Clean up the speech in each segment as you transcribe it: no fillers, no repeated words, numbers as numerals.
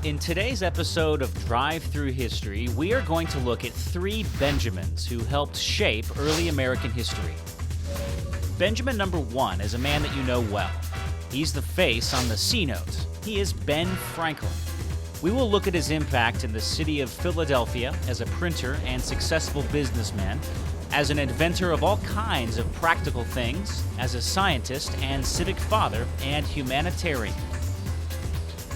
In today's episode of Drive Through History, we are going to look at three Benjamins who helped shape early American history. Benjamin number one is a man that you know well. He's the face on the C note. He is Ben Franklin. We will look at his impact in the city of Philadelphia as a printer and successful businessman, as an inventor of all kinds of practical things, as a scientist and civic father and humanitarian.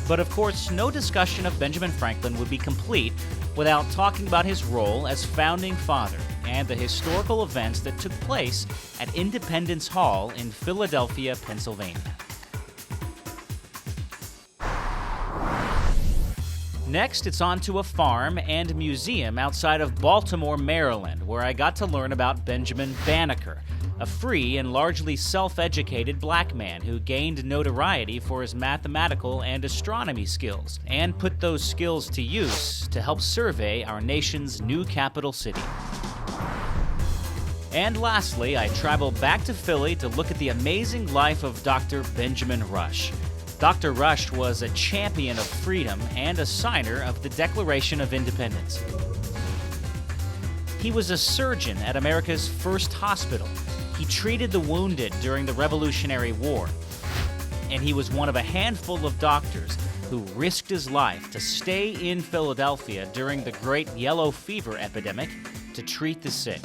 But of course, no discussion of Benjamin Franklin would be complete without talking about his role as founding father and the historical events that took place at Independence Hall in Philadelphia, Pennsylvania. Next, it's on to a farm and museum outside of Baltimore, Maryland, where I got to learn about Benjamin Banneker, a free and largely self-educated black man who gained notoriety for his mathematical and astronomy skills, and put those skills to use to help survey our nation's new capital city. And lastly, I traveled back to Philly to look at the amazing life of Dr. Benjamin Rush. Dr. Rush was a champion of freedom and a signer of the Declaration of Independence. He was a surgeon at America's first hospital. He treated the wounded during the Revolutionary War. And he was one of a handful of doctors who risked his life to stay in Philadelphia during the Great Yellow Fever epidemic to treat the sick.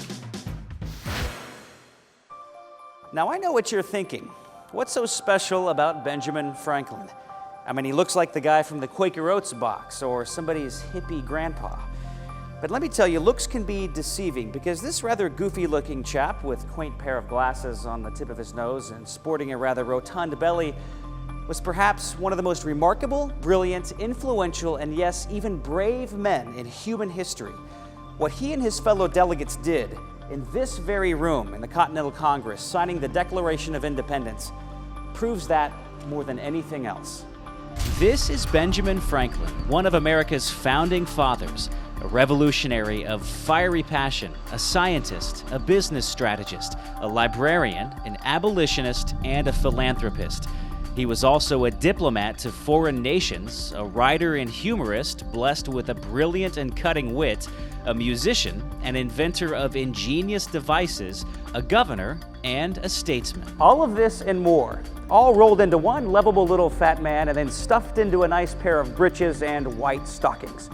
Now I know what you're thinking. What's so special about Benjamin Franklin? I mean, he looks like the guy from the Quaker Oats box or somebody's hippie grandpa. But let me tell you, looks can be deceiving because this rather goofy-looking chap with a quaint pair of glasses on the tip of his nose and sporting a rather rotund belly was perhaps one of the most remarkable, brilliant, influential, and yes, even brave men in human history. What he and his fellow delegates did in this very room in the Continental Congress, signing the Declaration of Independence, proves that more than anything else. This is Benjamin Franklin, one of America's founding fathers, a revolutionary of fiery passion, a scientist, a business strategist, a librarian, an abolitionist, and a philanthropist. He was also a diplomat to foreign nations, a writer and humorist blessed with a brilliant and cutting wit, a musician, an inventor of ingenious devices, a governor, and a statesman. All of this and more, all rolled into one lovable little fat man and then stuffed into a nice pair of breeches and white stockings.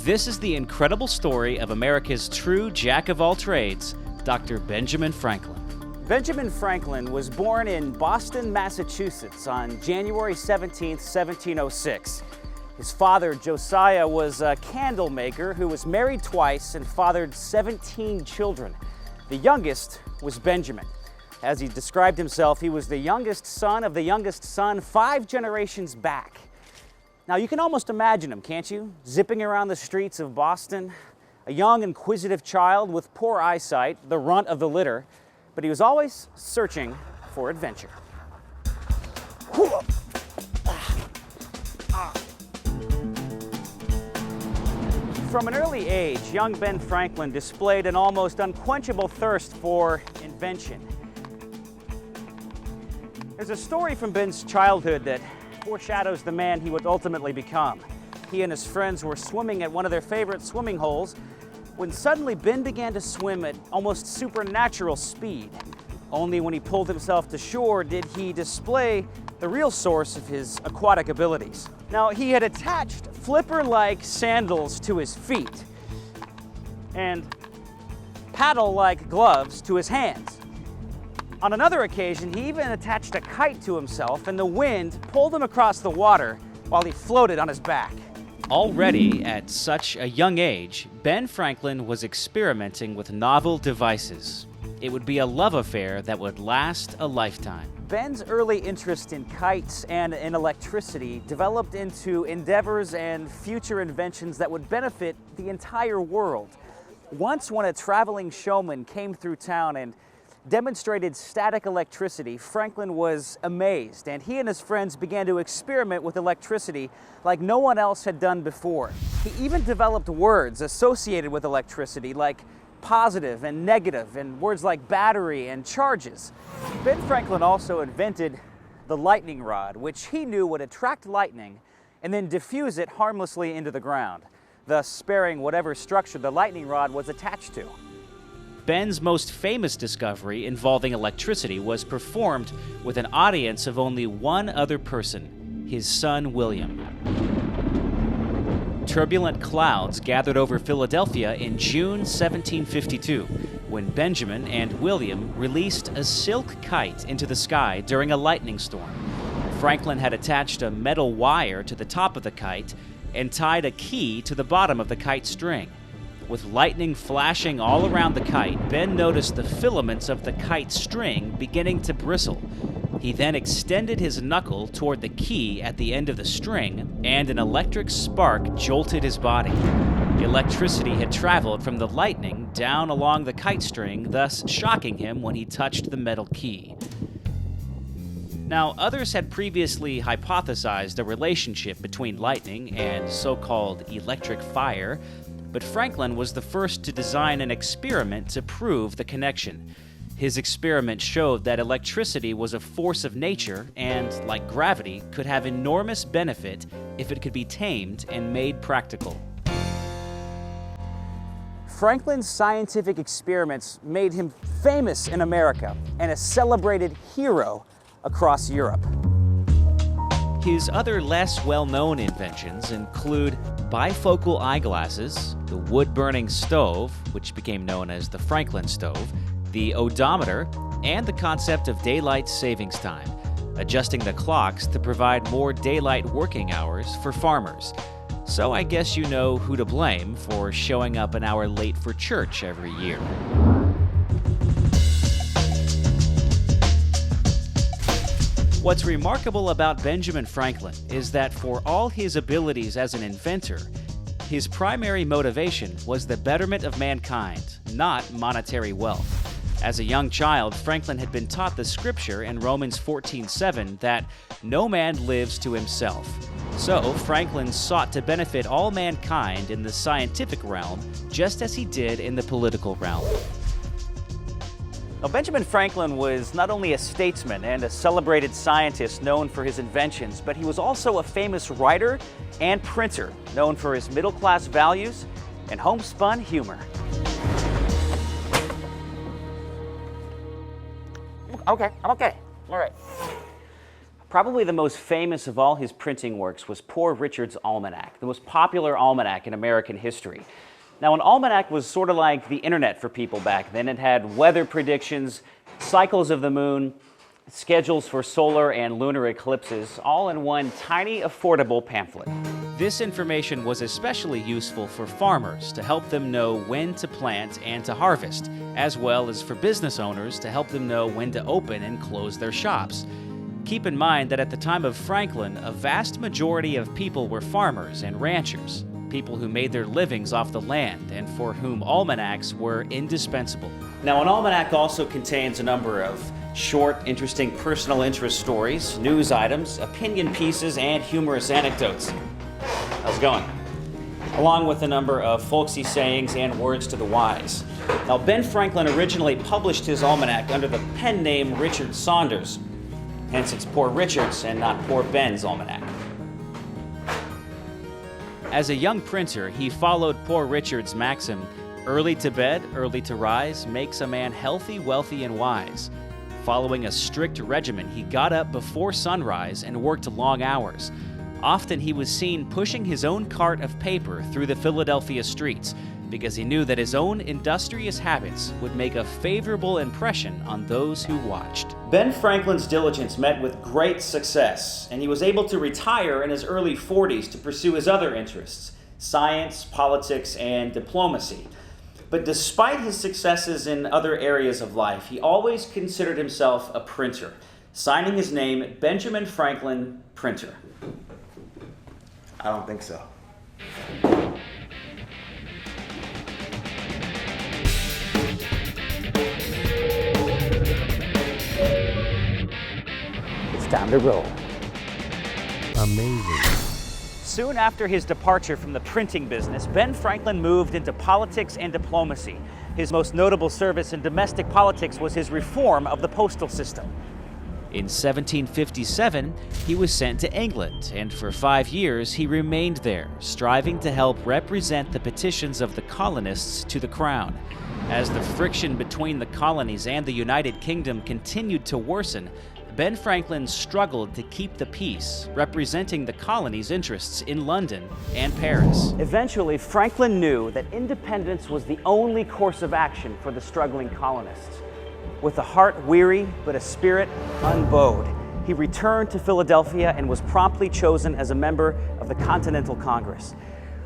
This is the incredible story of America's true jack of all trades, Dr. Benjamin Franklin. Benjamin Franklin was born in Boston, Massachusetts on January 17, 1706. His father, Josiah, was a candle maker who was married twice and fathered 17 children. The youngest was Benjamin. As he described himself, he was the youngest son of the youngest son 5 generations back. Now you can almost imagine him, can't you? Zipping around the streets of Boston, a young, inquisitive child with poor eyesight, the runt of the litter, but he was always searching for adventure. From an early age, young Ben Franklin displayed an almost unquenchable thirst for invention. There's a story from Ben's childhood that foreshadows the man he would ultimately become. He and his friends were swimming at one of their favorite swimming holes when suddenly Ben began to swim at almost supernatural speed. Only when he pulled himself to shore did he display the real source of his aquatic abilities. Now, he had attached flipper-like sandals to his feet and paddle-like gloves to his hands. On another occasion, he even attached a kite to himself, and the wind pulled him across the water while he floated on his back. Already at such a young age, Ben Franklin was experimenting with novel devices. It would be a love affair that would last a lifetime. Ben's early interest in kites and in electricity developed into endeavors and future inventions that would benefit the entire world. Once, when a traveling showman came through town and demonstrated static electricity, Franklin was amazed, and he and his friends began to experiment with electricity like no one else had done before. He even developed words associated with electricity like positive and negative, and words like battery and charges. Ben Franklin also invented the lightning rod, which he knew would attract lightning and then diffuse it harmlessly into the ground, thus sparing whatever structure the lightning rod was attached to. Ben's most famous discovery involving electricity was performed with an audience of only one other person, his son William. Turbulent clouds gathered over Philadelphia in June 1752, when Benjamin and William released a silk kite into the sky during a lightning storm. Franklin had attached a metal wire to the top of the kite and tied a key to the bottom of the kite string. With lightning flashing all around the kite, Ben noticed the filaments of the kite string beginning to bristle. He then extended his knuckle toward the key at the end of the string, and an electric spark jolted his body. Electricity had traveled from the lightning down along the kite string, thus shocking him when he touched the metal key. Now, others had previously hypothesized a relationship between lightning and so-called electric fire, but Franklin was the first to design an experiment to prove the connection. His experiment showed that electricity was a force of nature and, like gravity, could have enormous benefit if it could be tamed and made practical. Franklin's scientific experiments made him famous in America and a celebrated hero across Europe. His other less well-known inventions include bifocal eyeglasses, the wood-burning stove, which became known as the Franklin stove, the odometer, and the concept of daylight savings time, adjusting the clocks to provide more daylight working hours for farmers. So I guess you know who to blame for showing up an hour late for church every year. What's remarkable about Benjamin Franklin is that for all his abilities as an inventor, his primary motivation was the betterment of mankind, not monetary wealth. As a young child, Franklin had been taught the scripture in Romans 14:7 that no man lives to himself. So Franklin sought to benefit all mankind in the scientific realm, just as he did in the political realm. Now, Benjamin Franklin was not only a statesman and a celebrated scientist known for his inventions, but he was also a famous writer and printer known for his middle-class values and homespun humor. Okay, I'm okay. All right. Probably the most famous of all his printing works was Poor Richard's Almanac, the most popular almanac in American history. Now, an almanac was sort of like the internet for people back then. It had weather predictions, cycles of the moon, schedules for solar and lunar eclipses, all in one tiny, affordable pamphlet. This information was especially useful for farmers to help them know when to plant and to harvest, as well as for business owners to help them know when to open and close their shops. Keep in mind that at the time of Franklin, a vast majority of people were farmers and ranchers, people who made their livings off the land and for whom almanacs were indispensable. Now, an almanac also contains a number of short, interesting personal interest stories, news items, opinion pieces, and humorous anecdotes. How's it going? Along with a number of folksy sayings and words to the wise. Now, Ben Franklin originally published his almanac under the pen name Richard Saunders. Hence, it's Poor Richard's and not Poor Ben's Almanac. As a young printer, he followed Poor Richard's maxim, "Early to bed, early to rise, makes a man healthy, wealthy, and wise." Following a strict regimen, he got up before sunrise and worked long hours. Often he was seen pushing his own cart of paper through the Philadelphia streets because he knew that his own industrious habits would make a favorable impression on those who watched. Ben Franklin's diligence met with great success, and he was able to retire in his early 40s to pursue his other interests, science, politics, and diplomacy. But despite his successes in other areas of life, he always considered himself a printer, signing his name Benjamin Franklin, Printer. I don't think so. It's time to roll. Amazing. Soon after his departure from the printing business, Ben Franklin moved into politics and diplomacy. His most notable service in domestic politics was his reform of the postal system. In 1757, he was sent to England, and for 5 years he remained there, striving to help represent the petitions of the colonists to the Crown. As the friction between the colonies and the United Kingdom continued to worsen, Ben Franklin struggled to keep the peace, representing the colony's interests in London and Paris. Eventually, Franklin knew that independence was the only course of action for the struggling colonists. With a heart weary but a spirit unbowed, he returned to Philadelphia and was promptly chosen as a member of the Continental Congress,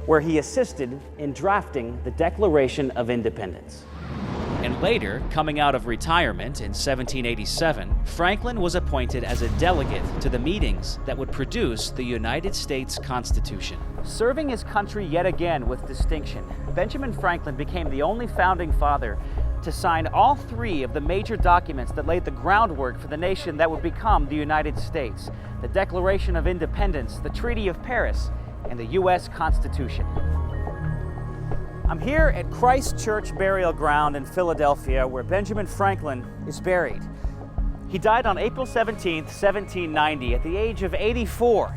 where he assisted in drafting the Declaration of Independence. And later, coming out of retirement in 1787, Franklin was appointed as a delegate to the meetings that would produce the United States Constitution. Serving his country yet again with distinction, Benjamin Franklin became the only founding father to sign all 3 of the major documents that laid the groundwork for the nation that would become the United States: the Declaration of Independence, the Treaty of Paris, and the U.S. Constitution. I'm here at Christ Church Burial Ground in Philadelphia, where Benjamin Franklin is buried. He died on April 17, 1790, at the age of 84.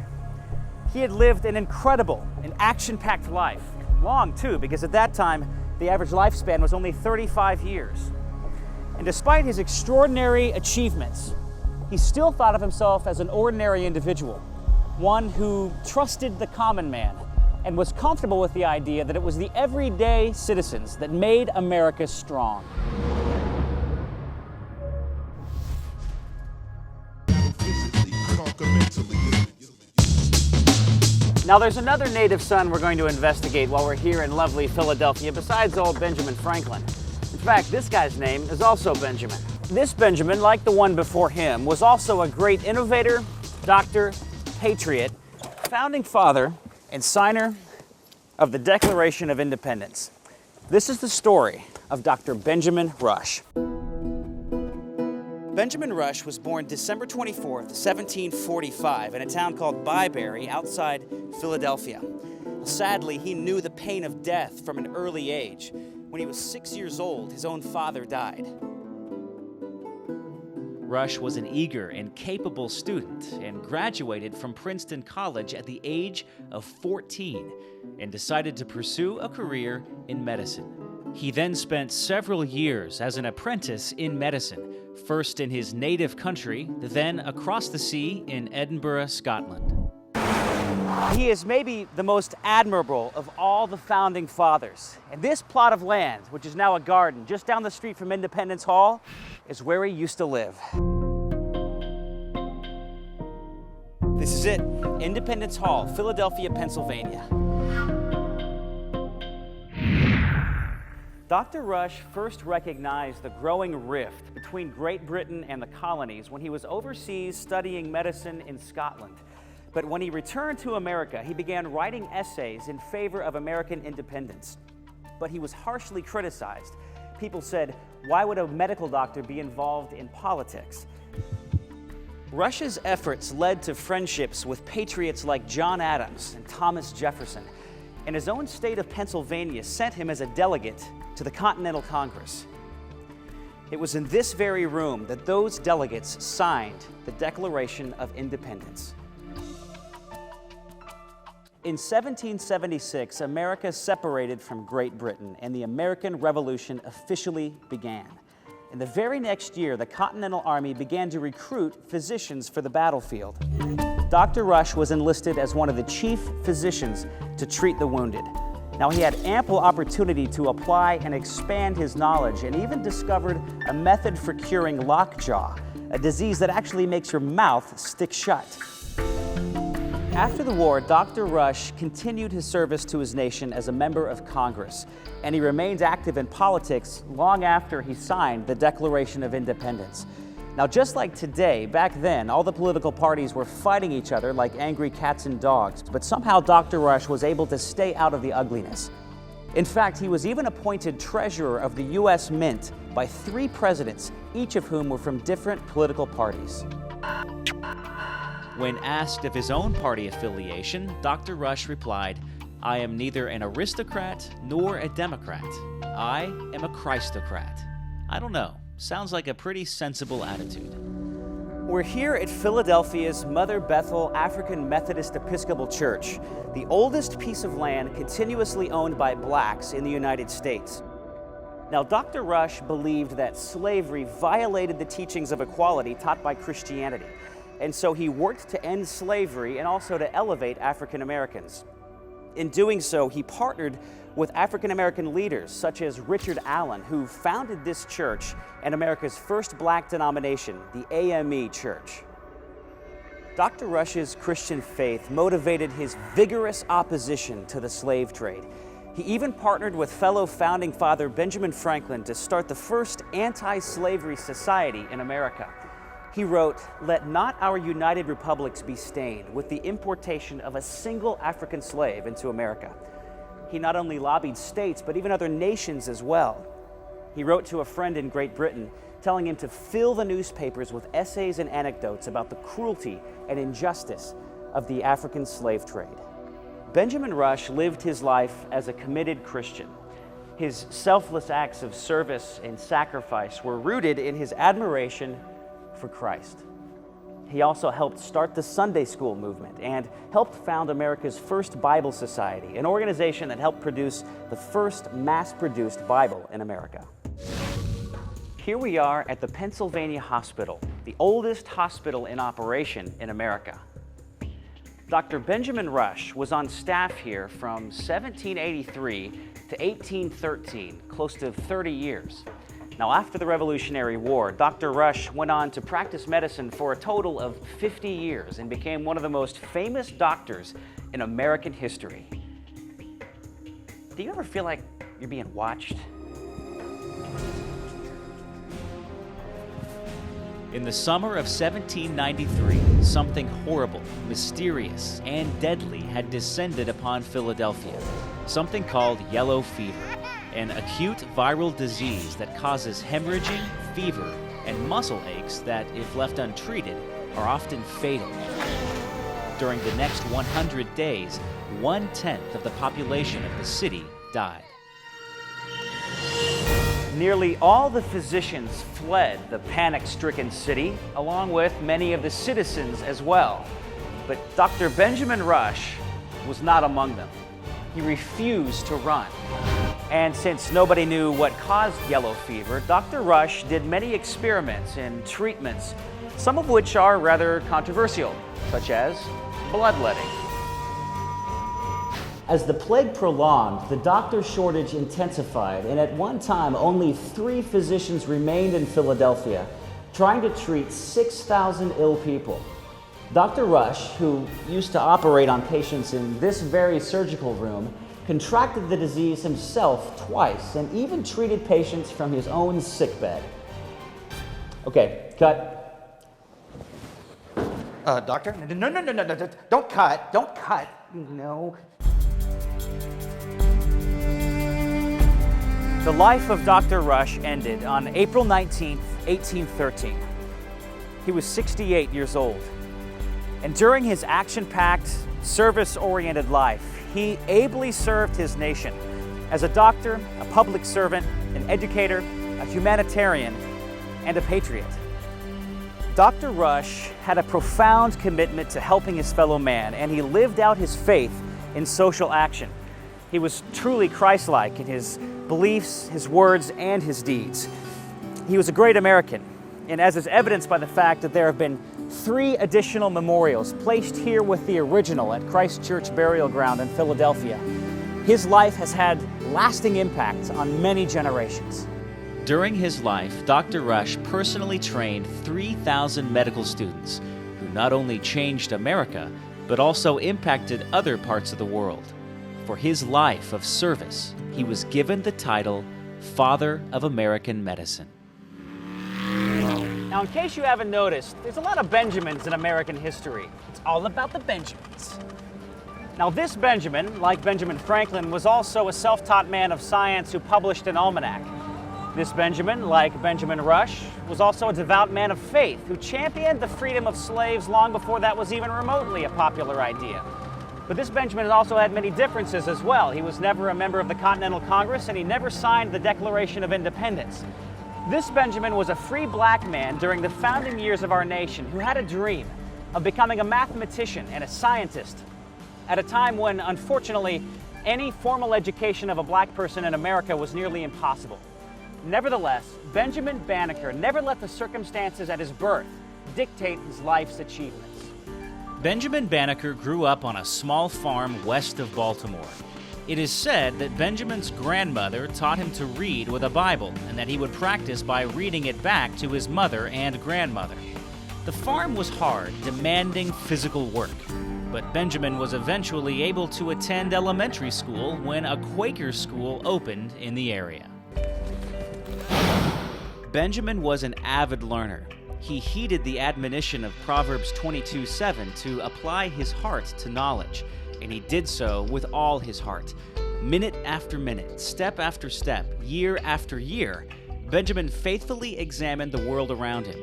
He had lived an incredible and action-packed life. Long, too, because at that time, the average lifespan was only 35 years. And despite his extraordinary achievements, he still thought of himself as an ordinary individual, one who trusted the common man and was comfortable with the idea that it was the everyday citizens that made America strong. Now there's another native son we're going to investigate while we're here in lovely Philadelphia besides old Benjamin Franklin. In fact, this guy's name is also Benjamin. This Benjamin, like the one before him, was also a great innovator, doctor, patriot, founding father, and signer of the Declaration of Independence. This is the story of Dr. Benjamin Rush. Benjamin Rush was born December 24th, 1745, in a town called Byberry outside Philadelphia. Sadly, he knew the pain of death from an early age. When he was 6 years old, his own father died. Rush was an eager and capable student and graduated from Princeton College at the age of 14 and decided to pursue a career in medicine. He then spent several years as an apprentice in medicine, first in his native country, then across the sea in Edinburgh, Scotland. He is maybe the most admirable of all the founding fathers. And this plot of land, which is now a garden just down the street from Independence Hall, is where he used to live. This is it, Independence Hall, Philadelphia, Pennsylvania. Dr. Rush first recognized the growing rift between Great Britain and the colonies when he was overseas studying medicine in Scotland. But when he returned to America, he began writing essays in favor of American independence. But he was harshly criticized. People said, why would a medical doctor be involved in politics? Rush's efforts led to friendships with patriots like John Adams and Thomas Jefferson, and his own state of Pennsylvania sent him as a delegate to the Continental Congress. It was in this very room that those delegates signed the Declaration of Independence. In 1776, America separated from Great Britain and the American Revolution officially began. In the very next year, the Continental Army began to recruit physicians for the battlefield. Dr. Rush was enlisted as one of the chief physicians to treat the wounded. Now, he had ample opportunity to apply and expand his knowledge and even discovered a method for curing lockjaw, a disease that actually makes your mouth stick shut. After the war, Dr. Rush continued his service to his nation as a member of Congress, and he remained active in politics long after he signed the Declaration of Independence. Now, just like today, back then, all the political parties were fighting each other like angry cats and dogs, but somehow Dr. Rush was able to stay out of the ugliness. In fact, he was even appointed treasurer of the U.S. Mint by 3 presidents, each of whom were from different political parties. When asked of his own party affiliation, Dr. Rush replied, "I am neither an aristocrat nor a Democrat. I am a Christocrat." I don't know. Sounds like a pretty sensible attitude. We're here at Philadelphia's Mother Bethel African Methodist Episcopal Church, the oldest piece of land continuously owned by blacks in the United States. Now, Dr. Rush believed that slavery violated the teachings of equality taught by Christianity, and so he worked to end slavery and also to elevate African Americans. In doing so, he partnered with African American leaders such as Richard Allen, who founded this church and America's first black denomination, the AME Church. Dr. Rush's Christian faith motivated his vigorous opposition to the slave trade. He even partnered with fellow founding father Benjamin Franklin to start the first anti-slavery society in America. He wrote, "Let not our united republics be stained with the importation of a single African slave into America." He not only lobbied states, but even other nations as well. He wrote to a friend in Great Britain, telling him to fill the newspapers with essays and anecdotes about the cruelty and injustice of the African slave trade. Benjamin Rush lived his life as a committed Christian. His selfless acts of service and sacrifice were rooted in his admiration for Christ. He also helped start the Sunday school movement and helped found America's first Bible Society, an organization that helped produce the first mass-produced Bible in America. Here we are at the Pennsylvania Hospital, the oldest hospital in operation in America. Dr. Benjamin Rush was on staff here from 1783 to 1813, close to 30 years. Now, after the Revolutionary War, Dr. Rush went on to practice medicine for a total of 50 years and became one of the most famous doctors in American history. Do you ever feel like you're being watched? In the summer of 1793, something horrible, mysterious, and deadly had descended upon Philadelphia, something called yellow fever, an acute viral disease that causes hemorrhaging, fever, and muscle aches that, if left untreated, are often fatal. During the next 100 days, 1/10 of the population of the city died. Nearly all the physicians fled the panic-stricken city, along with many of the citizens as well. But Dr. Benjamin Rush was not among them. He refused to run. And since nobody knew what caused yellow fever, Dr. Rush did many experiments and treatments, some of which are rather controversial, such as bloodletting. As the plague prolonged, the doctor shortage intensified, and at one time only 3 physicians remained in Philadelphia, trying to treat 6,000 ill people. Dr. Rush, who used to operate on patients in this very surgical room, contracted the disease himself twice and even treated patients from his own sickbed. Okay, cut. Doctor? No, don't cut, no. The life of Dr. Rush ended on April 19, 1813. He was 68 years old. And during his action-packed, service-oriented life, he ably served his nation as a doctor, a public servant, an educator, a humanitarian, and a patriot. Dr. Rush had a profound commitment to helping his fellow man, and he lived out his faith in social action. He was truly Christ-like in his beliefs, his words, and his deeds. He was a great American, and as is evidenced by the fact that there have been 3 additional memorials placed here with the original at Christ Church Burial Ground in Philadelphia. His life has had lasting impact on many generations. During his life, Dr. Rush personally trained 3,000 medical students who not only changed America, but also impacted other parts of the world. For his life of service, he was given the title Father of American Medicine. Now, in case you haven't noticed, there's a lot of Benjamins in American history. It's all about the Benjamins. Now, this Benjamin, like Benjamin Franklin, was also a self-taught man of science who published an almanac. This Benjamin, like Benjamin Rush, was also a devout man of faith who championed the freedom of slaves long before that was even remotely a popular idea. But this Benjamin also had many differences as well. He was never a member of the Continental Congress, and he never signed the Declaration of Independence. This Benjamin was a free black man during the founding years of our nation who had a dream of becoming a mathematician and a scientist at a time when, unfortunately, any formal education of a black person in America was nearly impossible. Nevertheless, Benjamin Banneker never let the circumstances at his birth dictate his life's achievements. Benjamin Banneker grew up on a small farm west of Baltimore. It is said that Benjamin's grandmother taught him to read with a Bible and that he would practice by reading it back to his mother and grandmother. The farm was hard, demanding physical work, but Benjamin was eventually able to attend elementary school when a Quaker school opened in the area. Benjamin was an avid learner. He heeded the admonition of Proverbs 22:7 to apply his heart to knowledge, and he did so with all his heart. Minute after minute, step after step, year after year, Benjamin faithfully examined the world around him.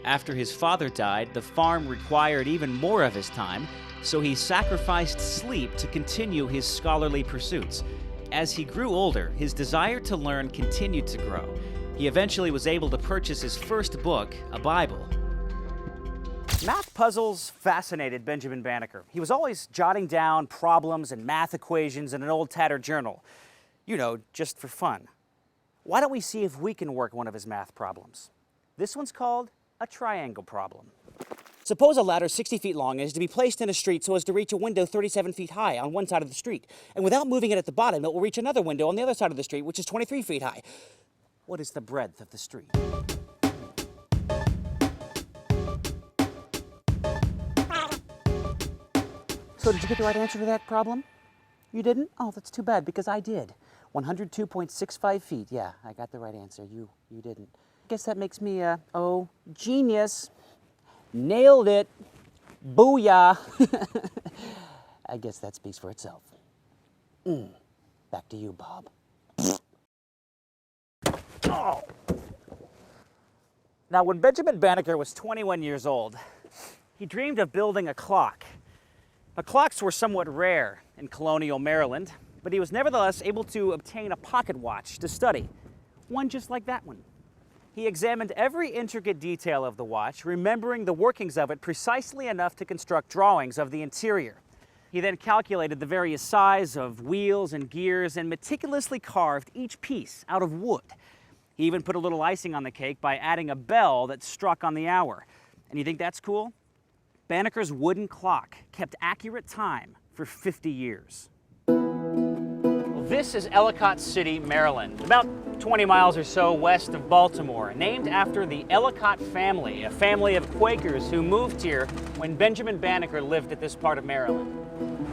After his father died, the farm required even more of his time, so he sacrificed sleep to continue his scholarly pursuits. As he grew older, his desire to learn continued to grow. He eventually was able to purchase his first book, a Bible. Math puzzles fascinated Benjamin Banneker. He was always jotting down problems and math equations in an old tattered journal. You know, just for fun. Why don't we see if we can work one of his math problems? This one's called a triangle problem. Suppose a ladder 60 feet long is to be placed in a street so as to reach a window 37 feet high on one side of the street. And without moving it at the bottom, it will reach another window on the other side of the street, which is 23 feet high. What is the breadth of the street? So did you get the right answer to that problem? You didn't? Oh, that's too bad, because I did. 102.65 feet. Yeah, I got the right answer. You didn't. Guess that makes me genius. Nailed it. Booyah. I guess that speaks for itself. Back to you, Bob. Oh. Now, when Benjamin Banneker was 21 years old, he dreamed of building a clock. Now, clocks were somewhat rare in colonial Maryland, but he was nevertheless able to obtain a pocket watch to study, one just like that one. He examined every intricate detail of the watch, remembering the workings of it precisely enough to construct drawings of the interior. He then calculated the various size of wheels and gears and meticulously carved each piece out of wood. He even put a little icing on the cake by adding a bell that struck on the hour. And you think that's cool? Banneker's wooden clock kept accurate time for 50 years. Well, this is Ellicott City, Maryland, about 20 miles or so west of Baltimore, named after the Ellicott family, a family of Quakers who moved here when Benjamin Banneker lived at this part of Maryland.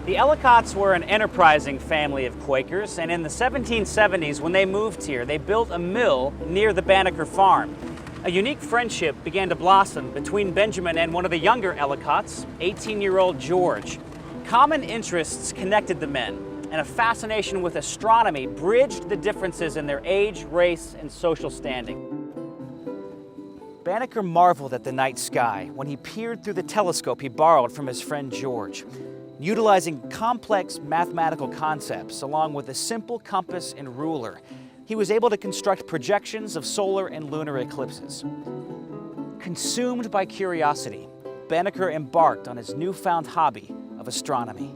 The Ellicotts were an enterprising family of Quakers, and in the 1770s, when they moved here, they built a mill near the Banneker farm. A unique friendship began to blossom between Benjamin and one of the younger Ellicotts, 18-year-old George. Common interests connected the men, and a fascination with astronomy bridged the differences in their age, race, and social standing. Banneker marveled at the night sky when he peered through the telescope he borrowed from his friend George. Utilizing complex mathematical concepts along with a simple compass and ruler, he was able to construct projections of solar and lunar eclipses. Consumed by curiosity, Banneker embarked on his newfound hobby of astronomy.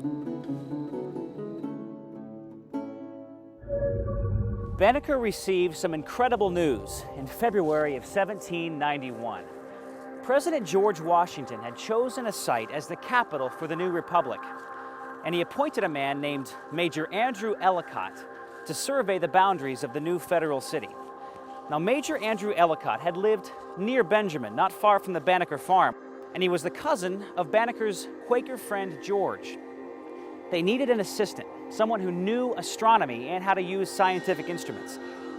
Banneker received some incredible news in February of 1791. President George Washington had chosen a site as the capital for the new republic, and he appointed a man named Major Andrew Ellicott to survey the boundaries of the new federal city. Now, Major Andrew Ellicott had lived near Benjamin, not far from the Banneker farm, and he was the cousin of Banneker's Quaker friend George. They needed an assistant, someone who knew astronomy and how to use scientific instruments.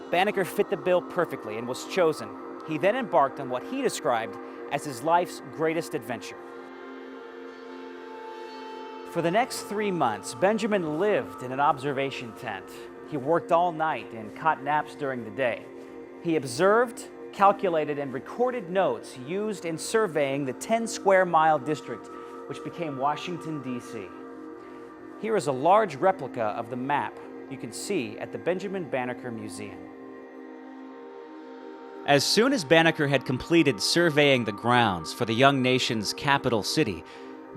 Banneker fit the bill perfectly and was chosen. He then embarked on what he described as his life's greatest adventure. For the next 3 months, Benjamin lived in an observation tent. He worked all night and caught naps during the day. He observed, calculated, and recorded notes used in surveying the 10-square-mile district, which became Washington, D.C. Here is a large replica of the map you can see at the Benjamin Banneker Museum. As soon as Banneker had completed surveying the grounds for the young nation's capital city,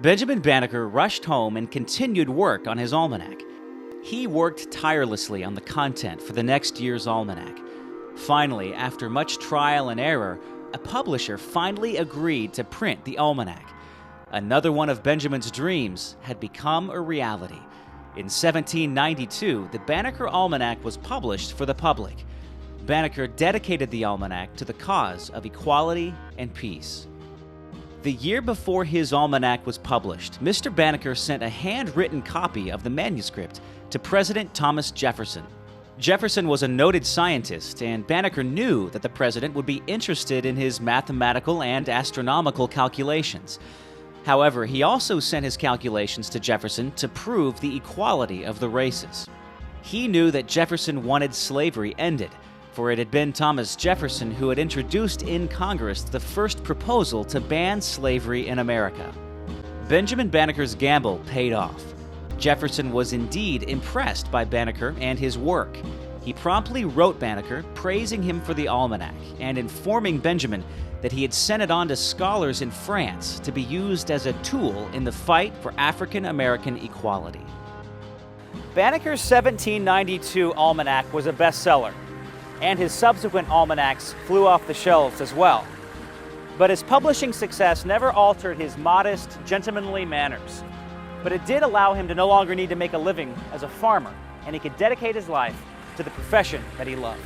Benjamin Banneker rushed home and continued work on his almanac. He worked tirelessly on the content for the next year's almanac. Finally, after much trial and error, a publisher finally agreed to print the almanac. Another one of Benjamin's dreams had become a reality. In 1792, the Banneker Almanac was published for the public. Banneker dedicated the almanac to the cause of equality and peace. The year before his almanac was published, Mr. Banneker sent a handwritten copy of the manuscript to President Thomas Jefferson. Jefferson was a noted scientist, and Banneker knew that the president would be interested in his mathematical and astronomical calculations. However, he also sent his calculations to Jefferson to prove the equality of the races. He knew that Jefferson wanted slavery ended, for it had been Thomas Jefferson who had introduced in Congress the first proposal to ban slavery in America. Benjamin Banneker's gamble paid off. Jefferson was indeed impressed by Banneker and his work. He promptly wrote Banneker, praising him for the almanac and informing Benjamin that he had sent it on to scholars in France to be used as a tool in the fight for African American equality. Banneker's 1792 almanac was a bestseller, and his subsequent almanacs flew off the shelves as well. But his publishing success never altered his modest, gentlemanly manners. But it did allow him to no longer need to make a living as a farmer, and he could dedicate his life to the profession that he loved.